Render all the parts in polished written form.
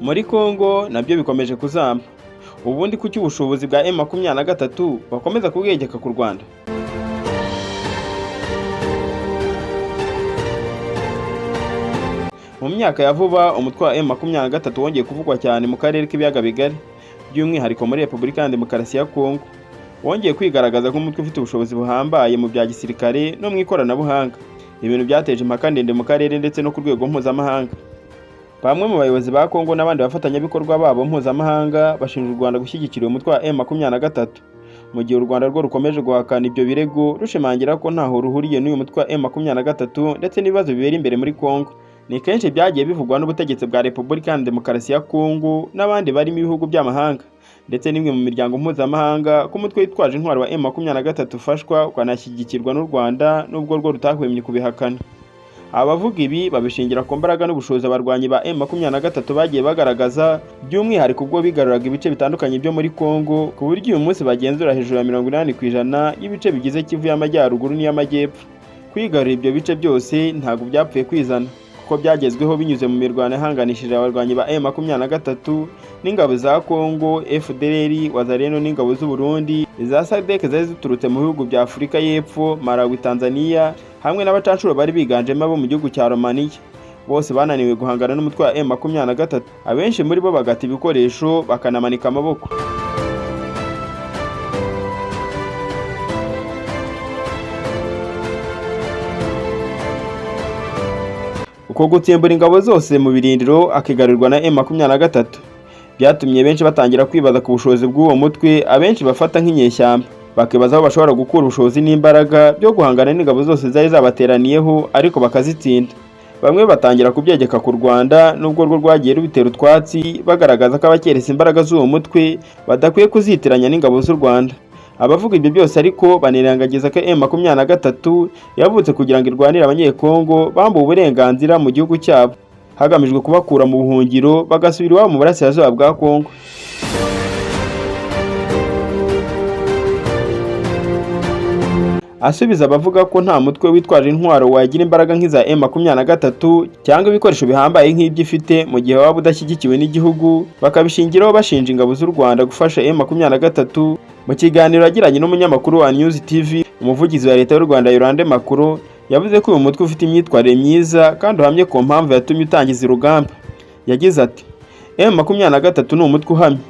muri Kongo nabyo bikomeje kuzamba. Ubundi kuki ubushobozi bwa M23 bakomeza kubwegeka ku Rwanda? Mu myaka ya vuba umutwe wa M23 wongeye kuvugwa cyane mu karere k'ibiyaga bigari, by'umwihariko muri Repubulika ya Demokarasi ya Kongo. Wongeye kwigaragaza nk'umutwe ufite ubushobozi buhambaye mu bya gisirikare no mu ikoranabuhanga, ibintu byateje impaka ndende mu karere ndetse no ku rwego mpuzamahanga. Bamwe mu bayobozi ba Kongo n'abandi bafatanyabikorwa babo mpuzamahanga bashinja u Rwanda gushyigikira umutwe wa M23, mu gihe u Rwanda rwo rukomeje guhakana ibyo birego rushimangira ko ntaho ruhuriye n'uyu mutwe wa M23 ndetse n'ibibazo bibera imbere muri Kongo. Ni kenshi byagiye bivugwa n'ubutegetsi bwa Repubulika ya Demokarasi ya Kongo n'abandi bari mu bihugu by'amahanga ndetse n'imwe mu miryango mpuzamahanga ko umutwe witwaje intwaro wa M23 ufashwa ukanashyigikirwa n'u Rwanda nubwo rwo rutahwemye kubihakana. Abavuga ibi babishingira ku mbaraga n'ubushobozi abarwanyi ba M23 bagiye bagaragaza, by'umwihariko ubwo bigaruraga ibice bitandukanye byo muri Kongo, ku buryo uyu munsi bagenzura hejuru ya 80% y'ibice bigize Kivu y'Amajyaruguru n'iy'Amajyepfo. Kwigarura ibyo bice byose ntabwo byapfuye kwizana, kuko byagezweho binyuze mu mirwano ihanganishije abarwanyi ba M23 n'ingabo za Kongo, FDLR, Wazalendo n'ingabo z'u Burundi, iza SADC zari ziturutse mu bihugu bya Afurika y'Epfo, Malawi, Tanzania, hamwe n'abacancuro bari biganjemo abo mu gihugu cya Romania. Bose bananiwe guhangana n'umutwe wa M23, abenshi muri bo bagata ibikoresho bakanamanika amaboko. Uko gutsembura ingabo zose mu birindiro akigarurirwa na M23 byatumye benshi batangira kwibaza ku bushobozi bw'uwo mutwe, abenshi bafata nk'inyeshyamba, bakibaza aho bashobora gukura ubushobozi n'imbaraga byo guhangana n'ingabo zose zari zabateraniyeho ariko bakazitsinda. Bamwe batangira kubyegeka ku Rwanda nubwo rwo rwagiye rubitera utwatsi, bagaragaza ko abakereza imbaraga z'uwo mutwe badakwiye kuzitiranya n'ingabo z'u Rwanda. Abavuga ibyo byose ariko banirengagiza ko M23 yavutse kugira ngo irwanire abanyekongo bambuwe uburenganzira mu gihugu cyabo, hagamijwe kubakura mu buhungiro bagasubira iwabo mu burasirazuba bwa Kongo. Asubiza abavuga ko nta mutwe witwaje intwaro wagira imbaraga nk'iza M23 cyangwa ibikoresho bihambaye nk'ibyo ifite mu gihe waba udashyigikiwe n'igihugu, bakabishingiraho bashinja ingabo z'u Rwanda gufasha M23. Mu kiganiro yagiranye n'umunyamakuru wa News TV, umuvugizi wa leta y'u Rwanda Yolande Makuru yavuze ko uyu mutwe ufite imyitwarire myiza kandi uhamye ku mpamvu yatumye utangiza urugamba. Yagize ati M23 ni umutwe uhamye,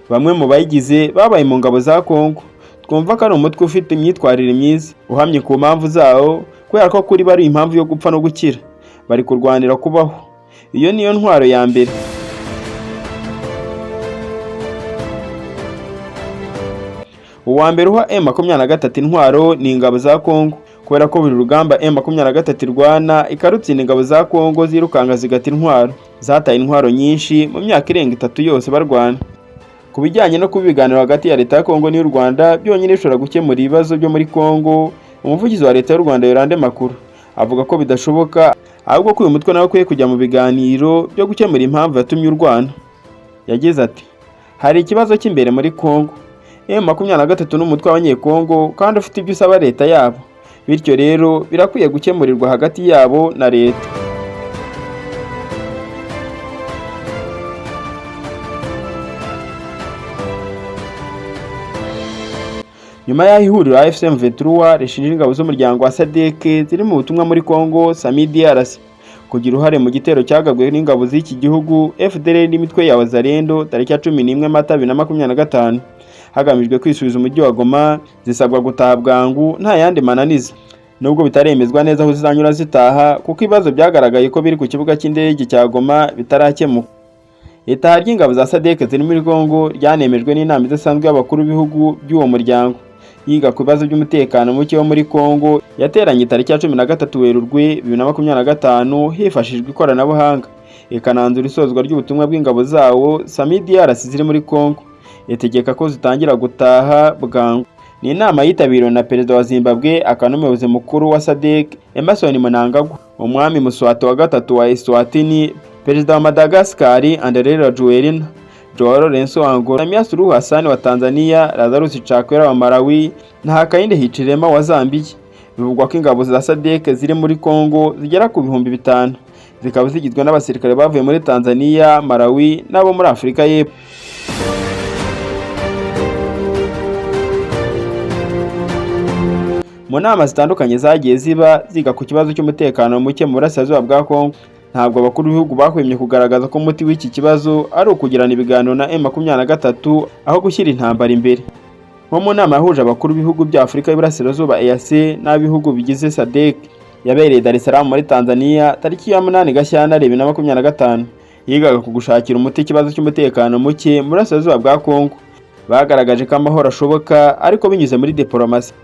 bamwe mu bayigize babaye mu ngabo za Kongo. Twumva ko ari umutwe ufite imyitwarire myiza, uhamye ku mpamvu zawo, kubera ko kuri bari impamvu yo gupfa no gukira, bari kurwanira kubaho. Iyo niyo ntwaro ya mbere. Uwa mbere uha M23 intwaro ni ingabo za Kongo, kubera ko buri rugamba M23 irwana ikarutsinda ingabo za Kongo zirukanga zigata intwaro. Zataye intwaro nyinshi mu myaka irenga 3 yose barwana. Ku bijyanye no kubiganira hagati ya leta ya Kongo n'u Rwanda byonyine bishobora gukemura ibibazo byo muri Kongo, umuvugizi wa leta y'u Rwanda Yolande Makuru avuga ko bidashoboka, ahubwo ko uyu mutwe nawe ukwiye kujya mu biganiro byo gukemura impamvu yatumye urwana. Yagize ati hari ikibazo cy'imbere muri Kongo. M23 n'umutwe w'abanyekongo kandi ufite ibyo usaba leta yabo, bityo rero birakwiye gukemurirwa hagati yabo na leta. Nyuma y'aho ihuriro AFC M23 rishinja ingabo z'umuryango wa SADC ziri mu butumwa muri Kongo Sami DRC kugira uruhare mu gitero cyagabwe n'ingabo z'iki gihugu FDLR n'imitwe ya Wazalendo tariki ya 11 Mata 2025, hagamijwe kwisubiza umujyi wa Goma, zisabwa gutaha bwangu nta yandi mananiza, nubwo bitaremezwa neza aho zizanyura zitaha kuko ibibazo byagaragaye ko biri ku kibuga cy'indege cya Goma bitarakemuka. Itaha ry'ingabo za SADC ziri muri Kongo ryanemejwe n'inama idasanzwe y'abakuru b'ibihugu by'uwo muryango yiga ku bibazo by'umutekano muke wo muri Kongo, yateranye tariki ya 13 Werurwe 2025 hifashishijwe ikoranabuhanga, ikananzura isozwa ry'ubutumwa bw'ingabo zawo Sami DRC ziri muri Kongo, itegeka ko zitangira gutaha bwangu. Ni inama yitabiriwe na perezida wa Zimbabwe akanomiyobozi mukuru wa SADC Emmerson Mnangagwa, umwami Muswati wa gatatu wa Eswatini, perezida wa Madagascar Andry Rajoelina, Joao Lourenço wa Angola, Samia Suluhu Hassan wa Tanzania, Lazarus Chakwera wa Malawi na Hakainde Hichilema wa Zambia. Bivugwa ko ingabo za SADC ziri muri Kongo zigera ku 5,000, zikaba zigizwe n'abasirikare bavuye muri Tanzania, Malawi n'abo muri Afurika y'Epfo. Mu nama zitandukanye zagiye ziga ku kibazo cy'umutekano muke mu burasirazuba bwa Kongo, ntabwo abakuru b'ibihugu bahwemye kugaragaza ko umuti w'iki kibazo ari ukugirana ibiganiro na M23 aho gushyira intambara imbere. Nko mu nama yahuje abakuru b'ibihugu bya Afurika y'Iburasirazuba EAC n'abihugu bigize SADC yabereye Dar es Salaam muri Tanzania tariki ya 8 Gashyantare 2025, yigaga ku gushakira umuti ikibazo cy'umutekano muke mu burasirazuba bwa Kongo. Bagaragaje ko amahoro ashoboka ariko binyuze muri diplomasi.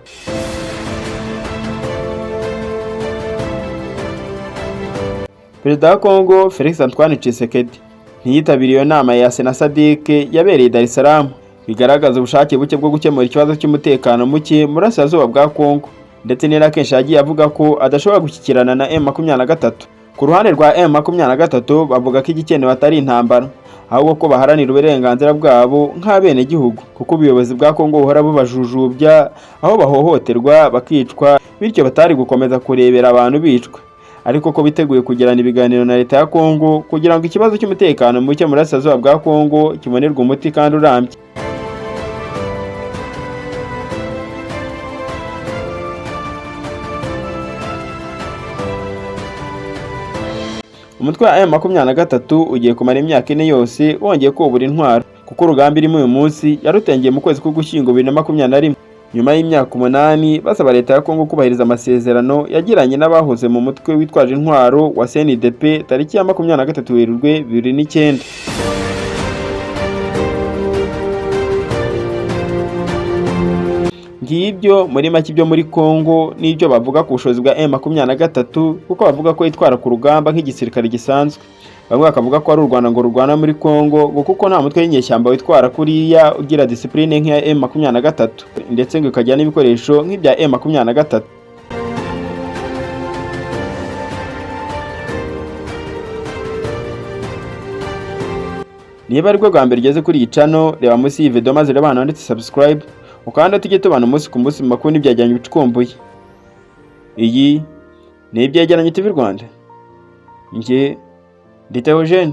Perezida wa Kongo Felix Antoine Tshisekedi ntiyitabiriye iyo nama ya EAC na SADC yabereye Dar es Salaam, bigaragaza ubushake buke bwo gukemura ikibazo cy'umutekano muke mu burasirazuba bwa Kongo, ndetse nera kenshi yagiye avuga ko adashobora gushyikirana na M23. Ku ruhande rwa M23 bavuga ko igikenewe atari intambara, ahubwo ko baharanira uburenganzira bwabo nk'abene gihugu, kuko ubuyobozi bwa Kongo buhora bubajujubya aho bahohoterwa bakicwa, bityo batari gukomeza kurebera abantu bicwa, ariko ko biteguye kugirana ibiganiro na leta ya Kongo kugira ngo ikibazo cy'umutekano muke mu burasirazuba bwa Kongo kibonerwe umuti kandi urambye. Umutwe wa M23 ugiye kumara imyaka 4 yose wongeye kubura intwaro, kuko urugamba irimo uyu munsi yarutengeye mu kwezi k'Ugushyingo 2021, nyuma y'imyaka 8 basaba leta ya Kongo kubahiriza amasezerano yagiranye n'abahoze mu mutwe witwaje intwaro wa CNDP tariki ya 23 Werurwe 2009. Ngibyo muri make ibyo muri Kongo n'ibyo bavuga ku bushobozi bwa M23, kuko bavuga ko yitwara ku rugamba nk'igisirikare gisanzwe. Bamwe bakavuga ko ari u Rwanda ngo rurwana muri Kongo, kuko nta mutwe w'inyeshyamba witwara kuriya ugira discipline nk'iya M23, ndetse ngo ikajya n'ibikoresho nk'ibya M23. Niba ariko bwa mbere ugeze kuri iyi channel, reba munsi y'iyi video maze ureba ndetse subscribe, ukanda tujye tubana umunsi ku munsi mu makuru n'ibyajyanye bicukumbuye. Iyi ni Ibyegeranyo TV Rwanda. Njye ndi Theogene.